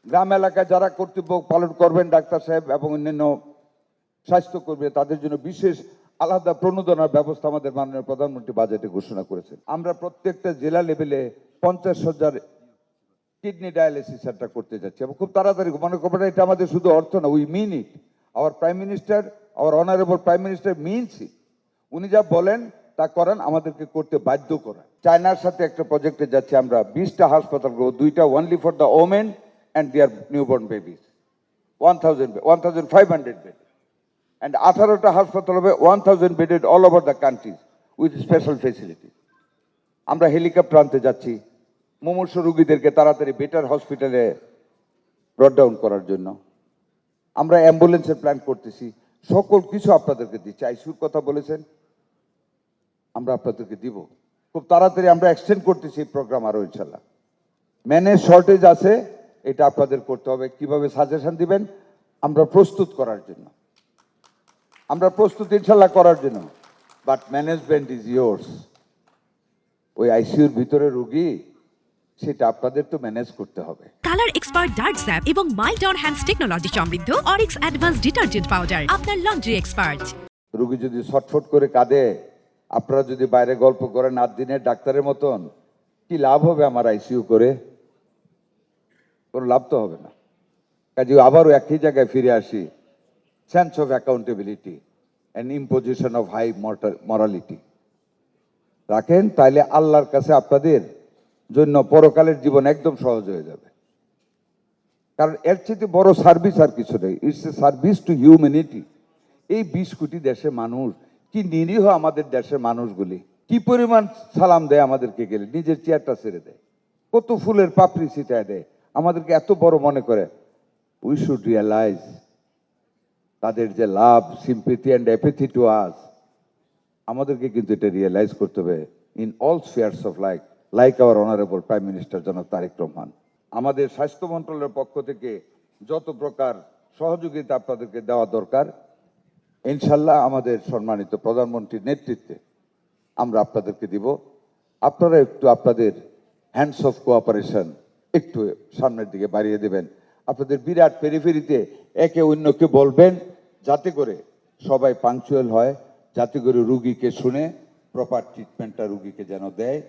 গ্রাম এলাকায় যারা কর্তব্য পালন করবেন ডাক্তার সাহেব এবং অন্যান্য স্বাস্থ্যকর্মী তাদের জন্য বিশেষ আলাদা প্রণোদনার ব্যবস্থা আমাদের মাননীয় প্রধানমন্ত্রী বাজেটে ঘোষণা করেছেন। আমরা প্রত্যেকটা জেলা লেভেলে 50,000 কিডনি ডায়ালিসিস সেন্টার করতে যাচ্ছি এবং খুব তাড়াতাড়ি মনে করবেন এটা আমাদের শুধু অর্থ না, we mean it. Our prime minister, our honourable prime minister means it. উনি যা বলেন তা করেন, আমাদেরকে করতে বাধ্য করেন। চায়নার সাথে একটা প্রজেক্টে যাচ্ছি আমরা, 20টা হাসপাতাল করবো, 2টা only for the women and their newborn babies, 1,500 bed, and 18টা হাসপাতাল হবে 1,000 bedded all over the country with special facility. আমরা হেলিকপ্টার আনতে যাচ্ছি মুমূর্ষ রোগীদেরকে তাড়াতাড়ি বেটার হসপিটালে ব্রড ডাউন করার জন্য। আমরা অ্যাম্বুলেন্সের প্ল্যান করতেছি, সকল কিছু আপনাদেরকে দিচ্ছি। আইসিউর কথা বলেছেন, আমরা আপনাদেরকে দিব খুব তাড়াতাড়ি। আমরা এক্সটেন্ড করতেছি এই প্রোগ্রাম আরও ইনশাল্লাহ। ম্যানের শর্টেজ আছে, এটা আপনাদের করতে হবে। কিভাবে সাজেশন দিবেন আমরা প্রস্তুত করার জন্য, আমরা প্রস্তুত ইনশাল্লাহ করার জন্য। But management is yours. ওই আইসিইউর ভিতরে রোগী, সেটা আপনাদের তো ম্যানেজ করতে হবে। কালার এক্সপার্ট ডার্ক স্যাপ এবং মাইল্ড অন হ্যান্ডস টেকনোলজি সমৃদ্ধ অরিক্স অ্যাডভান্স ডিটারজেন্ট পাউডার আপনার লন্ড্রি এক্সপার্ট। রোগী যদি ছটফট করে কাঁদে, আপনারা যদি বাইরে গল্প করেন 8 দিনের ডাক্তারের মতন, কি লাভ হবে আমার আইসিইউ করে? কোনো লাভ তো হবে না। কাজে আবারও একই জায়গায় ফিরে আসি, sense of accountability and imposition of high morality রাখেন, তাইলে আল্লাহর কাছে আপনাদের জন্য পরকালের জীবন একদম সহজ হয়ে যাবে। কারণ এর চেয়ে বড় সার্ভিস আর কিছু নেই। It's a service to humanity. এই 20 কোটি দেশের মানুষ, কি নিরীহ আমাদের দেশের মানুষগুলি, কি পরিমাণ সালাম দেয় আমাদেরকে গেলে, নিজের চেয়ারটা ছেড়ে দেয়, কত ফুলের পাপড়ি ছিটায় দেয়, আমাদেরকে এত বড় মনে করে। উই শুড রিয়ালাইজ তাদের যে love, sympathy and apathy to us, আমাদেরকে কিন্তু এটা রিয়েলাইজ করতে হবে in all spheres of like our honourable prime minister জনাব তারেক রহমান। আমাদের স্বাস্থ্য মন্ত্রণালয়ের পক্ষ থেকে যত প্রকার সহযোগিতা আপনাদেরকে দেওয়া দরকার, ইনশাল্লাহ আমাদের সম্মানিত প্রধানমন্ত্রীর নেতৃত্বে আমরা আপনাদেরকে দিব। আপনারা একটু আপনাদের হ্যান্ডস অফ কোঅপারেশন একটু সামনের দিকে বাড়িয়ে দেবেন। আপনাদের বিরাট পেরিফেরিতে একে অন্যকে বলবেন, যাতে করে সবাই পাংচুয়াল হয়, যাতে করে রুগীকে শুনে প্রপার ট্রিটমেন্টটা রুগীকে যেন দেয়।